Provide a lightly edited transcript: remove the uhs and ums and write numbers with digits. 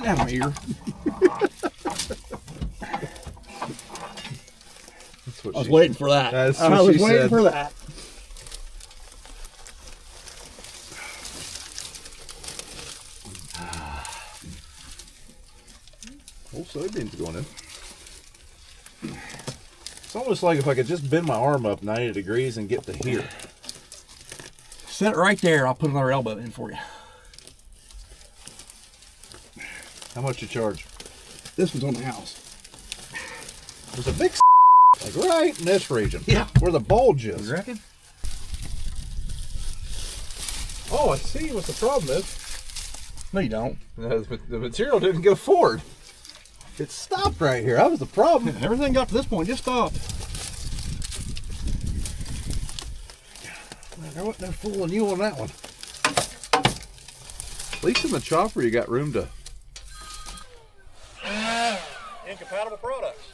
down my ear. That's what I was waiting for that. That's I what was she waiting said. for that. Whole soybeans going in. It's almost like if I could just bend my arm up 90 degrees and get to here. Set it right there. I'll put another elbow in for you. How much you charge? This one's on the house. There's a big like right in this region. Yeah. Where the bulge is. You reckon? Oh, I see what the problem is. No, you don't. The material didn't go forward. It stopped right here. That was the problem. Everything got to this point just stopped. I wasn't no fooling you on that one. At least in the chopper you got room to... Incompatible products.